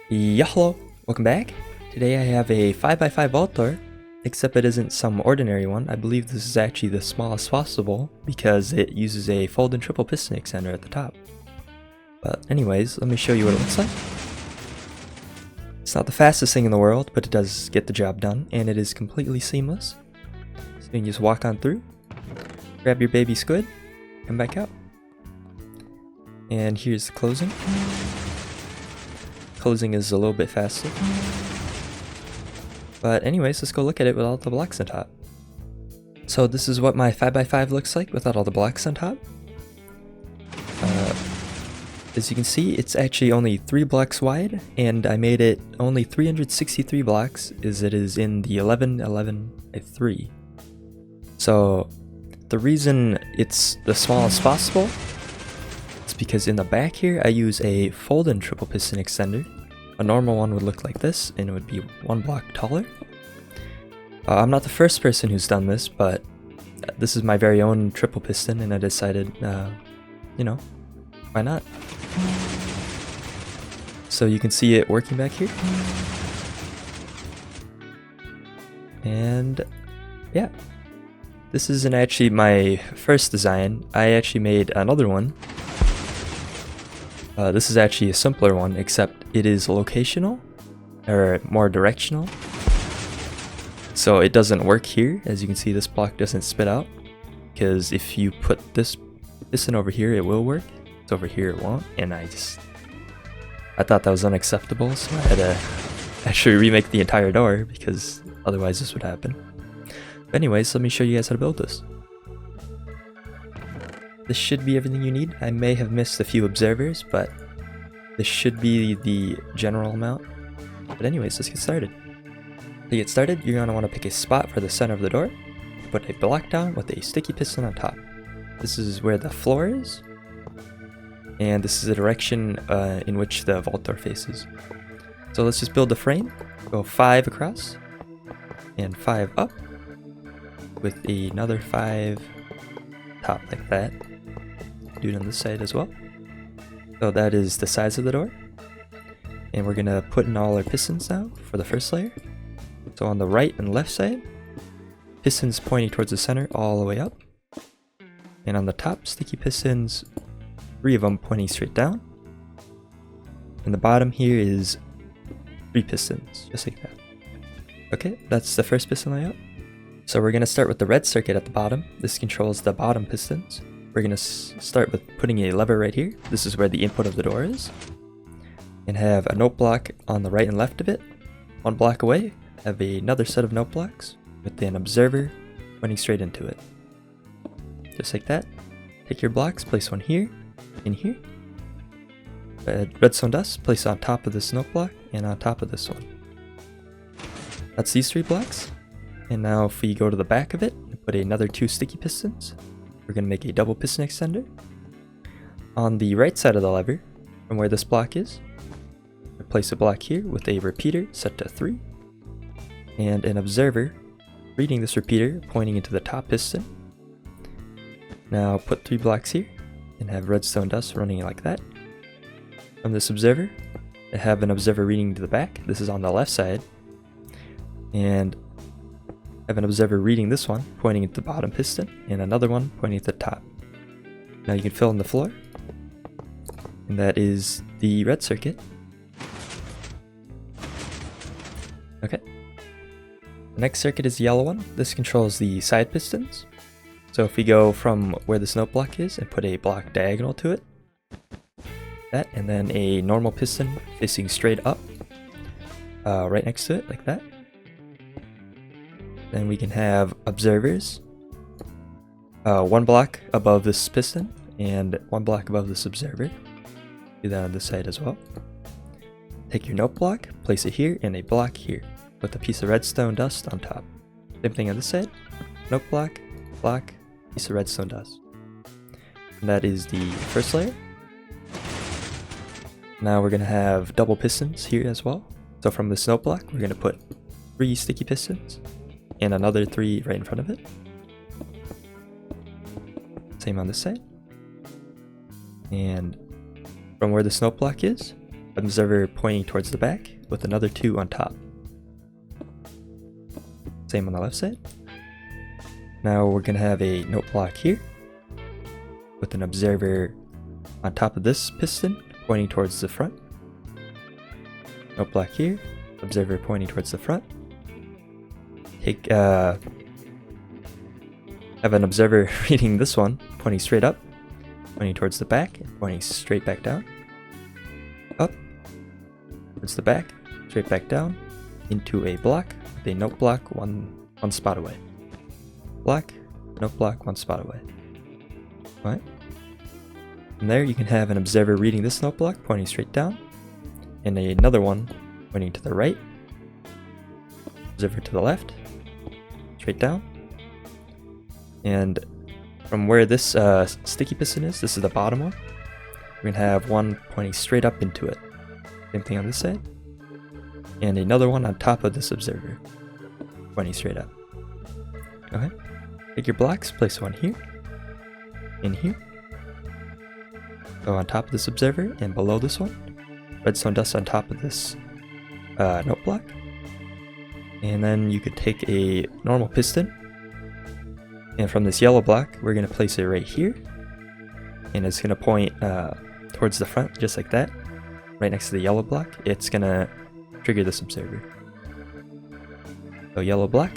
Yeah, hello, welcome back. Today I have a 5x5 vault door, except it isn't some ordinary one. I believe this is actually the smallest possible because it uses a fold and triple piston extender at the top. But anyways, let me show you what it looks like. It's not the fastest thing in the world, but it does get the job done, and it is completely seamless. So you can just walk on through, grab your baby squid, come back out. And here's the closing. Closing is a little bit faster. But anyways, let's go look at it without the blocks on top. So this is what my 5x5 looks like without all the blocks on top. As you can see, it's actually only 3 blocks wide, and I made it only 363 blocks, as it is in the 11-11-3. So the reason it's the smallest possible is because in the back here I use a fold and triple piston extender. A normal one would look like this, and it would be 1 block taller. I'm not the first person who's done this, but this is my very own triple piston, and I decided, you know, why not? So you can see it working back here. And yeah, this isn't actually my first design. I actually made another one. This is actually a simpler one, except it is locational, or more directional. So it doesn't work here. As you can see, this block doesn't spit out, because if you put this piston over here, it will work. It's over here, it won't. And I thought that was unacceptable, so I had to actually remake the entire door, because otherwise this would happen. But anyways, let me show you guys how to build this. This should be everything you need. I may have missed a few observers, but this should be the general amount. But anyways, let's get started. To get started, you're going to want to pick a spot for the center of the door. Put a block down with a sticky piston on top. This is where the floor is. And this is the direction in which the vault door faces. So let's just build the frame. Go 5 across and 5 up with another 5 top like that. Do it on this side as well. So that is the size of the door. And we're going to put in all our pistons now for the first layer. So on the right and left side, pistons pointing towards the center all the way up. And on the top, sticky pistons, 3 of them pointing straight down. And the bottom here is 3 pistons, just like that. Okay, that's the first piston layout. So we're going to start with the red circuit at the bottom. This controls the bottom pistons. We're going to start with putting a lever right here. This is where the input of the door is. And have a note block on the right and left of it. 1 block away, have another set of note blocks with an observer pointing straight into it. Just like that. Take your blocks, place one here, in here. Redstone dust, place on top of this note block and on top of this one. That's these 3 blocks. And now if we go to the back of it and put another 2 sticky pistons, we're going to make a double piston extender. On the right side of the lever, from where this block is, place a block here with a repeater set to 3, and an observer reading this repeater pointing into the top piston. Now put 3 blocks here, and have redstone dust running like that. From this observer, I have an observer reading to the back. This is on the left side. And I have an observer reading this one, pointing at the bottom piston, and another one pointing at the top. Now you can fill in the floor. And that is the red circuit. Okay. The next circuit is the yellow one. This controls the side pistons. So if we go from where this note block is and put a block diagonal to it, that, and then a normal piston facing straight up, right next to it, like that. Then we can have observers, 1 block above this piston and 1 block above this observer. Do that on this side as well. Take your note block, place it here, and a block here with a piece of redstone dust on top. Same thing on this side. Note block, block, piece of redstone dust. And that is the first layer. Now we're going to have double pistons here as well. So from this note block, we're going to put 3 sticky pistons and another 3 right in front of it. Same on this side. And from where the note block is, observer pointing towards the back with another 2 on top. Same on the left side. Now we're going to have a note block here with an observer on top of this piston pointing towards the front. Note block here, observer pointing towards the front. Have an observer reading this one, pointing straight up, pointing towards the back, and pointing straight back down. Up, towards the back, straight back down, into a block, with a note block one spot away. Block, note block, 1 spot away. Alright. From there you can have an observer reading this note block, pointing straight down, and another one pointing to the right. Observer to the left, straight down. And from where this sticky piston is, this is the bottom one, we're going to have one pointing straight up into it. Same thing on this side. And another one on top of this observer, pointing straight up. Okay. Take your blocks, place one here, in here. Go on top of this observer and below this one. Redstone dust on top of this note block. And then you could take a normal piston, and from this yellow block we're going to place it right here, and it's going to point towards the front just like that, right next to the yellow block. It's going to trigger this observer. So yellow block,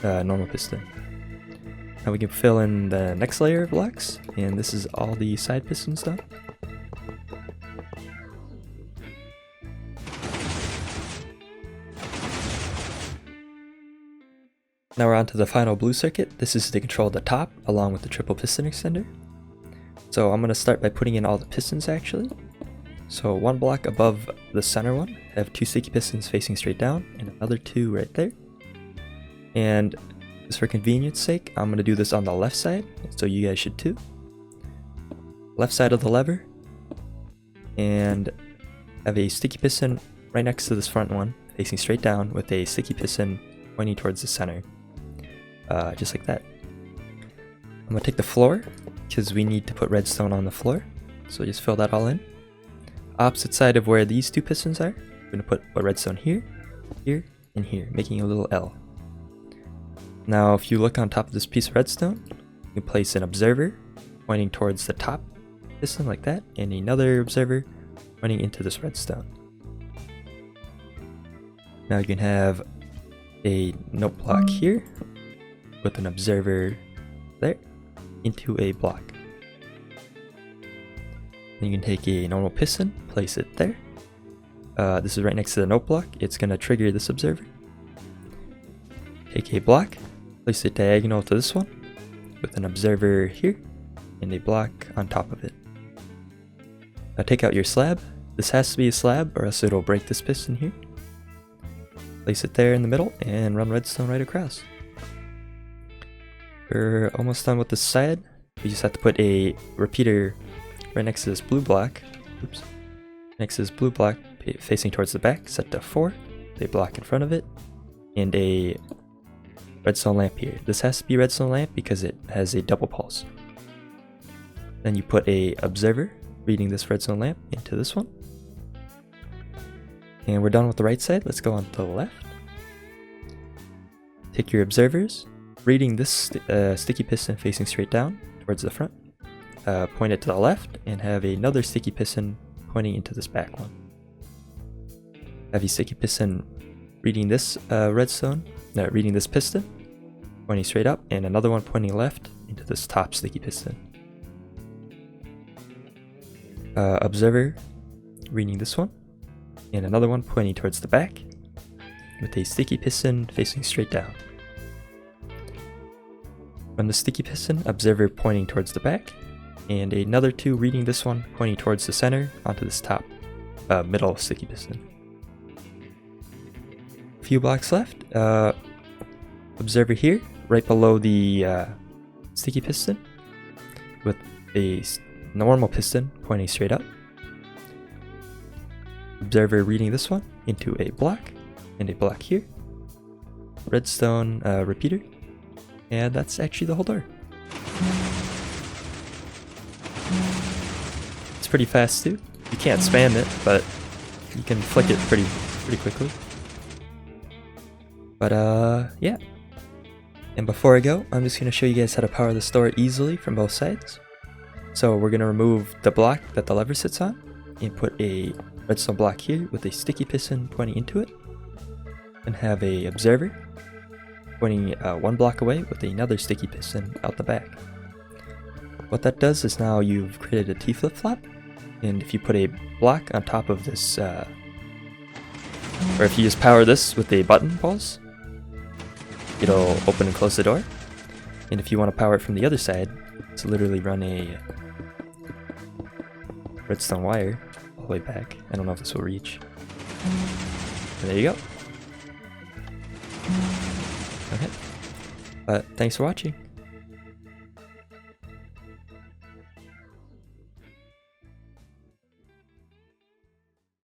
normal piston. Now we can fill in the next layer of blocks, and this is all the side pistons done. Now we're on to the final blue circuit. This is to control the top along with the triple piston extender. So I'm going to start by putting in all the pistons actually. So one block above the center one, have 2 sticky pistons facing straight down and another 2 right there. And just for convenience sake, I'm going to do this on the left side, so you guys should too. Left side of the lever, and have a sticky piston right next to this front one facing straight down with a sticky piston pointing towards the center. Just like that. I'm going to take the floor because we need to put redstone on the floor, so just fill that all in. Opposite side of where these 2 pistons are, we're going to put redstone here, here, and here, making a little L. Now if you look on top of this piece of redstone, you can place an observer pointing towards the top piston like that, and another observer pointing into this redstone. Now you can have a note block here with an observer there into a block. Then you can take a normal piston, place it there. This is right next to the note block. It's going to trigger this observer. Take a block, place it diagonal to this one with an observer here and a block on top of it. Now take out your slab. This has to be a slab or else it'll break this piston here. Place it there in the middle and run redstone right across. We're almost done with this side. We just have to put a repeater right next to this blue block. Oops. Next to this blue block facing towards the back, set to 4. A block in front of it, and a redstone lamp here. This has to be redstone lamp because it has a double pulse. Then you put a observer reading this redstone lamp into this one. And we're done with the right side. Let's go on to the left. Take your observers, reading this sticky piston facing straight down towards the front. Point it to the left and have another sticky piston pointing into this back one. Have a sticky piston reading this reading this piston, pointing straight up, and another one pointing left into this top sticky piston. Observer reading this one, and another one pointing towards the back, with a sticky piston facing straight down. From the sticky piston, observer pointing towards the back, and another 2 reading this one pointing towards the center onto this top middle sticky piston. Few blocks left. Observer here, right below the sticky piston, with a normal piston pointing straight up. Observer reading this one into a block, and a block here. Redstone repeater, and that's actually the whole door. It's pretty fast too. You can't spam it, but you can flick it pretty quickly. But yeah. And before I go, I'm just gonna show you guys how to power the store easily from both sides. So we're gonna remove the block that the lever sits on and put a redstone block here with a sticky piston pointing into it, and have a observer pointing one block away with another sticky piston out the back. What that does is now you've created a T flip-flop, and if you put a block on top of this, or if you just power this with a button pulse, it'll open and close the door. And if you want to power it from the other side, it's literally run a redstone wire all the way back. I don't know if this will reach. And there you go. Okay. But thanks for watching.